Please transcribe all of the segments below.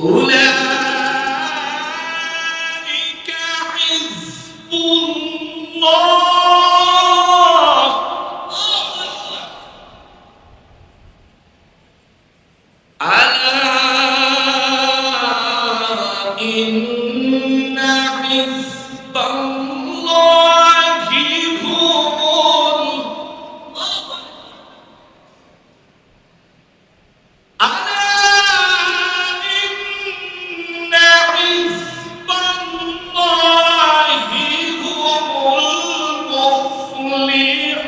أولئك حزب الله ألا إن حزب الله هم ألا إن حزب الله هم المفلحون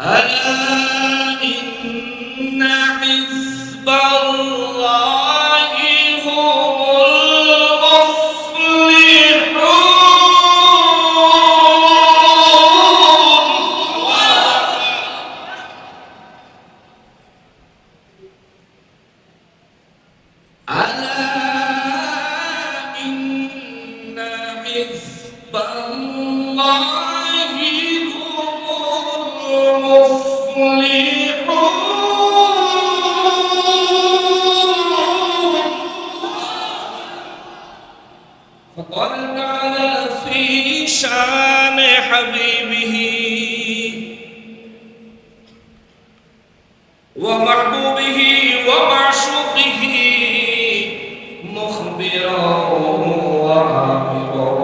ألا إن حزب الله هم المفلحون ألا إن حزب الله وقال تعالى في شان حبيبه ومحبوبه ومعشوقه مخبرا وعامرا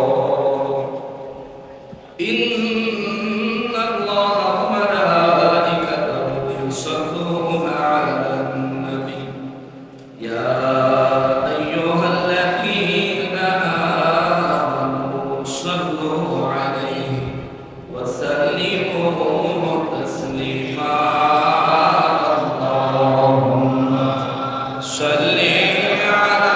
إن الله وملائكته يصلون على النبي يا أيها الذين آمنوا صلوا عليه وسلموا تسليما اللهم صل على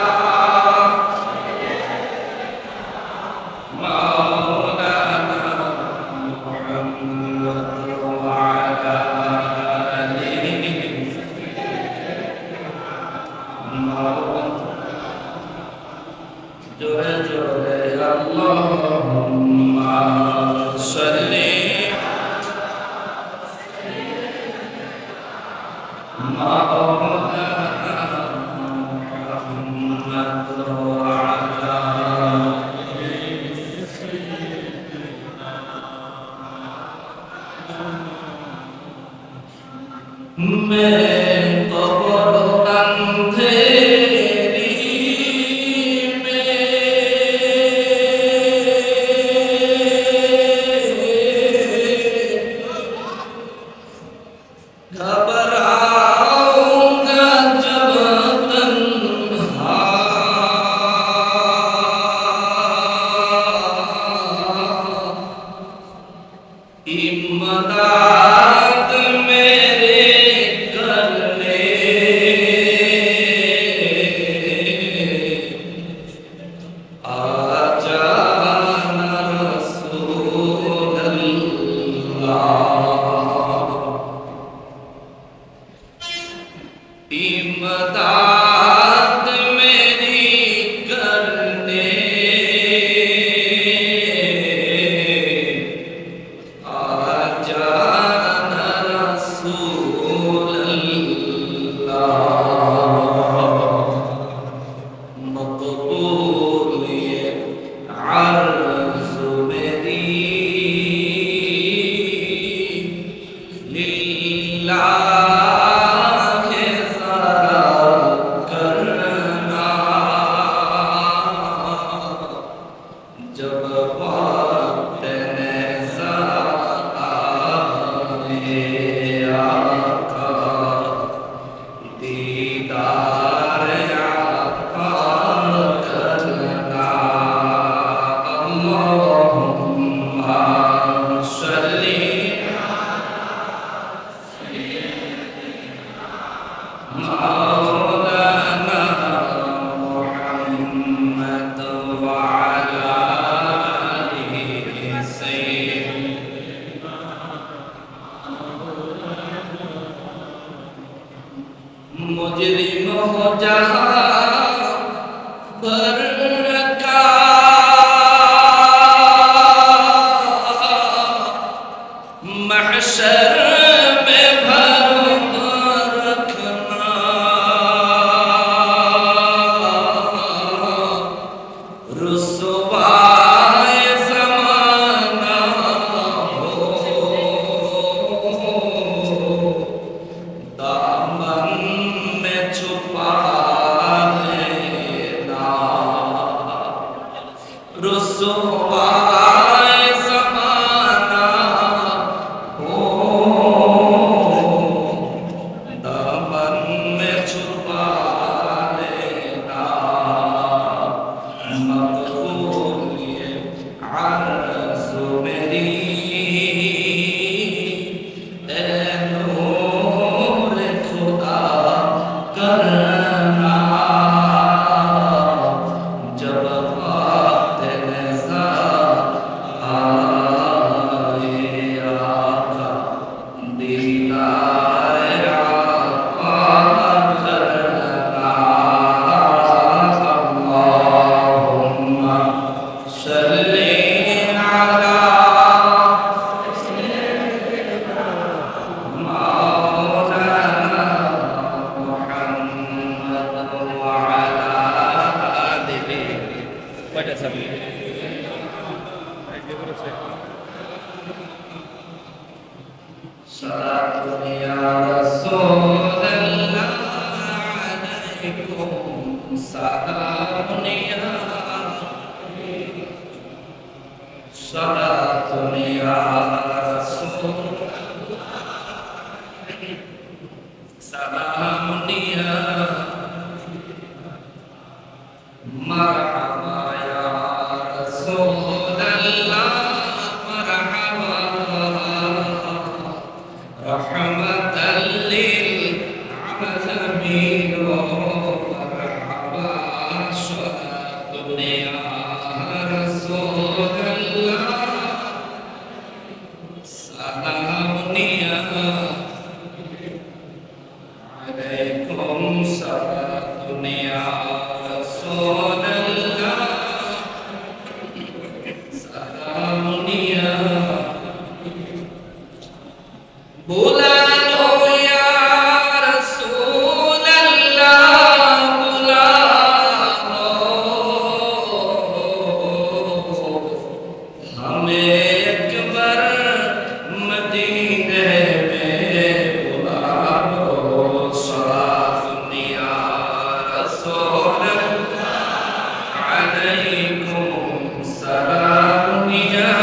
مولانا محمد وعلى آله জোরে জোরে আল্লাহুম্মা সাল্লি মাওলানা মুহাম্মদ ওয়া আলা मैं कब्र अंधेरी में घबराऊंगा जब तन्हा इमदाद मेरे इमदाद मेरी करने आजाना रसूल अल्लाह मकबूल ये अर्ज़ मेरी लिल्लाह मुजरिम हो जहां भर का رسول الله عليكم سلام يا صلاة يا رسول سلام يا مرحبا يا رسول الله مرحبا رحمة للعالمين مرحبا صلاة يا رسول الله سلام يا عليكم صلاة يا رسول الله سلام يا بولا لو يا رسول الله بولا لو ہمیں ایک بار مدینے میں بلا لو صلاة يا رسول الله عليكم سلام يا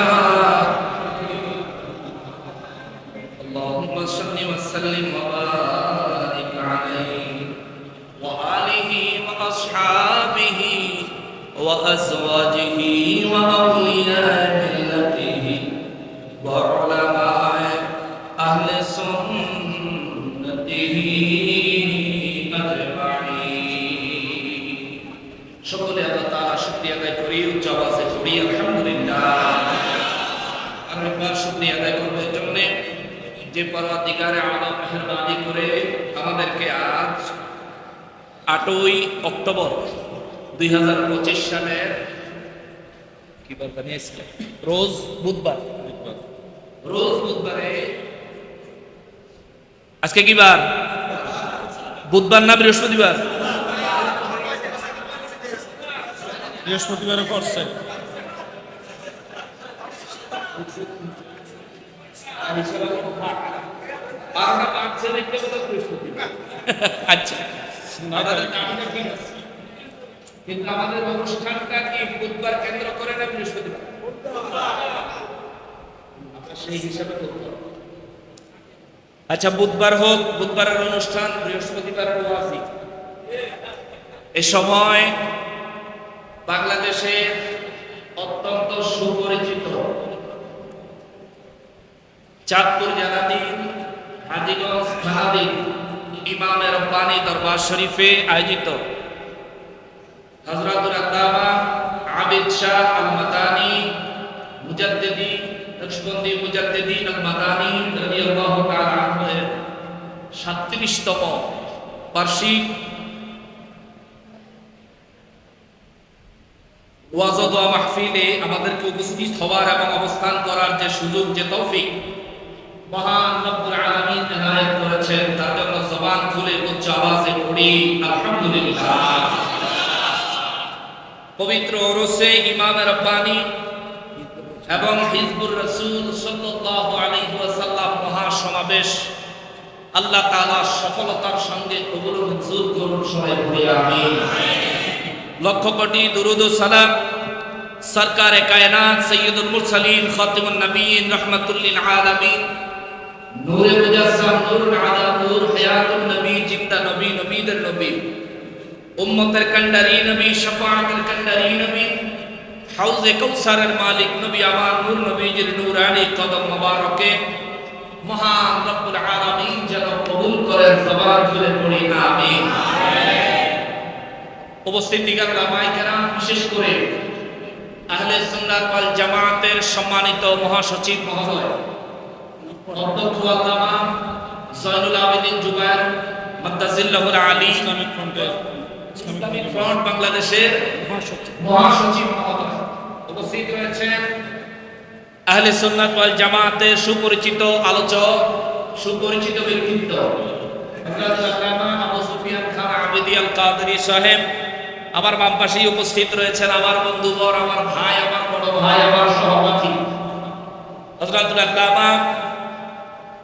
اللهم صل وسلم وبارك عليه وآله وأصحابه وأزواجه وأولياء ملته وعلماء أهل سنته أجمعين সকলে আল্লাহ তাআলা শুকরিয়া আদায় করি উচ্চ আওয়াজে পড়ি আলহামদুলিল্লাহ। আরেকবার শুকরিয়া আদায় করব এর জন্য যে পরওয়ারদিগারে আলম মেহেরবানি করে আমাদেরকে আজ 8ই অক্টোবর 2025 সালের কি বার বানিয়েছিল রোজ বুধবার বুধবারে আজকে কি বার বুধবার না বৃহস্পতিবার বৃহস্পতিবারে পড়ছে আচ্ছা কিন্তু আমাদের অনুষ্ঠানটা কি বুধবার কেন্দ্র করে না বৃহস্পতিবার সেই হিসাবে আচ্ছা বুধবার হোক বুধবারের অনুষ্ঠান বৃহস্পতিবারের ওয়াজি এ সময় বাংলাদেশের অত্যন্ত সুপরিচিত চাঁদপুর জেলাধীন হাজীগঞ্জ থানাধীন ইমামে রব্বানী দরবার শরীফে আয়োজিত হযরতুল আল্লামা আবিদ শাহ আল মাদানী মুজাদ্দিদি নকশবন্দি মুজাদ্দিদি আল মাদানী রাদিয়াল্লাহু তাআলা আনহু এর 37তম বার্ষিক ওয়াজ ও দোয়া মাহফিলে আমাদেরকে উপস্থিত হওয়ার এবং অবস্থান করার যে সুযোগ যে তৌফিক মহান রব্বুল আলামিন এনায়েত করেছেন তার জন্য জবান খুলে উচ্চ আওয়াজে পড়ি আলহামদুলিল্লাহ। পবিত্র ওরসে ইমাম রব্বানী এবং হিজবুর রাসূল সাল্লাল্লাহু আলাইহি ওয়াসাল্লাম মহাসমাবেশ আল্লাহ তাআলা সফলতার সঙ্গে কবুল মঞ্জুর করুন সবাই পড়ি আমিন। লক্ষ কোটি দুরুদ ও সালাম সরকারে কায়নাত সৈয়দুল মুরসালিন খাতিমুন নবিয়্যিন রাহমাতুল লিল আলামিন নূরে মুজাসসাম নূরুল আলা নূর হায়াতুন নবী জিন্দা নবী নবীদের নবী উম্মতের কান্ডারি নবী শাফাআতের কান্ডারি নবী হাউজে কাউসারের মালিক নবী আমার নূর নবীজির নূরানি কদম মোবারকে মহান রব্বুল আলামিন যেন কবুল করেন জবান খুলে পড়ি আমিন। উপস্থিত দিগার উলামায়ে কেরাম বিশেষ করে আহলে সুন্নাত ওয়াল জামাতের সম্মানিত মহাসচিব মহোদয় অধ্যক্ষ আল্লামা জয়নুল আবেদিন জুবায়ের মাদ্দাজিল্লাহুল আলী ইসলামিক ফ্রন্ট বাংলাদেশের মহাসচিব মহোদয় উপস্থিত রয়েছেন আহলে সুন্নাত ওয়াল জামাতের সুপরিচিত আলোচক সুপরিচিত ব্যক্তিত্ব হযরত আল্লামা আবু সুফিয়ান খান আবেদি আল কাদরি সাহেব। আমার বাম পাশেই উপস্থিত রয়েছেন আমার বন্ধুবর আমার ভাই আমার বড় ভাই আমার সহপাঠী হযরত আল্লামা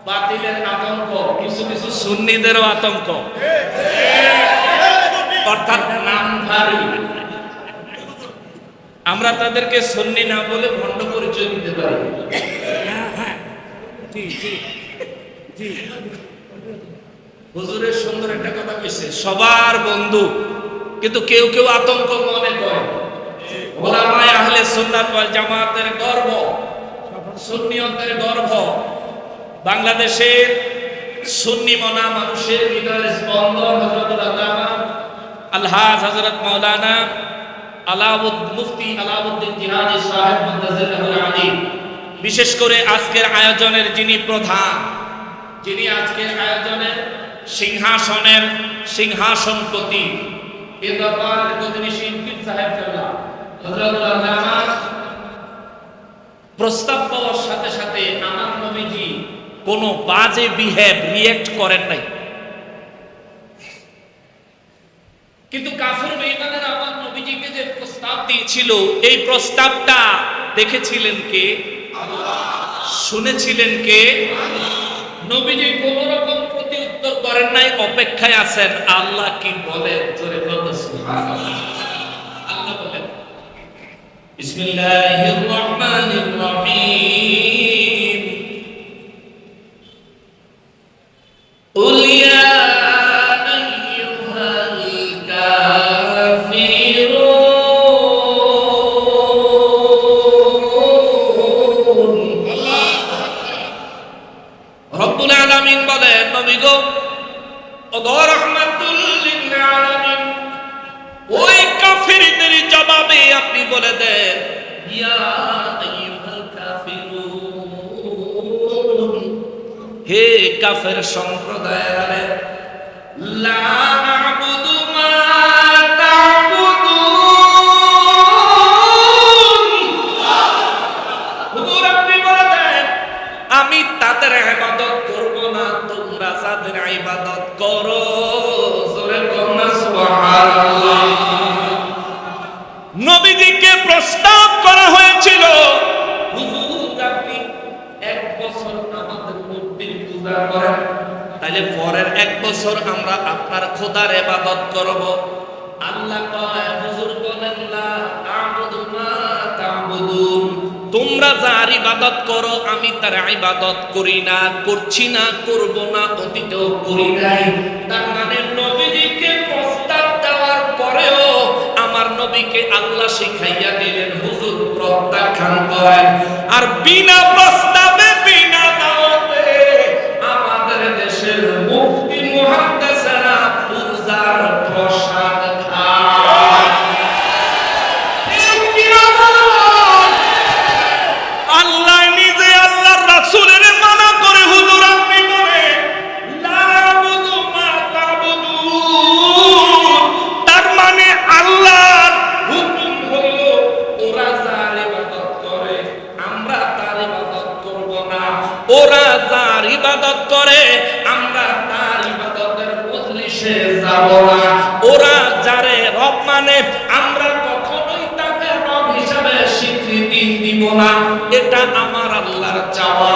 বাতিলের আতঙ্ক, কিছু কিছু সুন্নিদেরও আতঙ্ক, অর্থাৎ নামধারী। আমরা তাদেরকে সুন্নি না বলে ভণ্ড পরিচয় দিতে পারি। হুজুরের সুন্দর একটা কথা কইছে, সবার বন্ধু, কিন্তু কেউ কেউ আতঙ্ক মনে করে। ওলামায়ে আহলে সুন্নাত ওয়াল জামাতের গর্ব, সুন্নিয়তের গর্ব, বাংলাদেশের সুন্নি মনা মানুষের হৃদয়ের স্পন্দন হযরতুল আল্লামা আলহাজ হযরত মাওলানা মুফতি আলাউদ্দিন জিহাদি সাহেব মুন্তাজিরুল আলী। বিশেষ করে আজকের আয়োজনের যিনি প্রধান, যিনি আজকের আয়োজনের সিংহাসনের সিংহাসনপতি, এ দরবারের গদিনিশীন পীর সাহেব কেবলা হযরতুল আল্লামা প্রস্তাব পাওয়ার সাথে সাথে আমার নবীজি কোনো বাজে রিয়েক্ট করেন নাই। কিন্তু কাফির বেঈমানেরা আমার নবীজিকে যে প্রস্তাব দিয়েছিল, এই প্রস্তাবটা দেখেছিলেন কে? আল্লাহ। শুনেছিলেন কে? নবীজি কোন রকম প্রতি উত্তর করেন নাই, অপেক্ষায় আছেন আল্লাহ কি বলেন। জোরে বলুন সুবহানাল্লাহ। আল্লাহ বলেন, বিসমিল্লাহির রহমানির রহিম, কুল ইয়া রব্বুল আলামিন বলেন, নবী গো, ওগো রাহমাতুল লিল আলামিন, ওই কাফিরদের জবাবে আপনি বলে দেন, ইয়া আইয়ুহাল কাফিরুন, হে কাফের সম্প্রদায়, লা না'বুদু মা তা'বুদুন। হুজুর আপনি বলে দেন, আমি তাদের ইবাদত করব না, তোমরা যাদের ইবাদত করো। জোরে বলুন সুবহানাল্লাহ। নবীজিকে প্রস্তাব করা হয়েছিল, হুজুর আপনি এক বছর আমাদের মূর্তির পূজা করেন, তাহলে পরের এক বছর আমরা আপনার খোদার ইবাদত করব। আল্লাহ কয়, হুজুর বলেন, লা আ'বুদু মা তা'বুদুন, তোমরা যার ইবাদত করো আমি তার ইবাদত করি না, করছি না, করব না, অতীতেও করি নাই। তার মানে নবীজিকে প্রস্তাব দেওয়ার পরেও আমার নবীকে আল্লাহ শিখাইয়া দিলেন, হুজুর প্রত্যাখ্যান করেন। আর বিনা প্রস্তাবে, বিনা দাওয়াতে আমাদের দেশের মুফতি মুহাদ্দিসেরা পূজার প্রসাদ খায়। আল্লাহ নিজে আল্লাহর রাসূলের মানা করে, হুজুর আপনি বলে লা আ'বুদু মা তা'বুদুন, তার মানে আল্লাহর হুকুম হলো ওরা যার ইবাদত করে আমরা তার ইবাদত করব না, ওরা যার ইবাদত করে আমরা তার ইবাদতের মজলিসে যাব না, ওরা যারে রব মানে আমরা কখনোই তাকে রব হিসাবে স্বীকৃতি দিব না। এটা আমার আল্লাহর চাওয়া।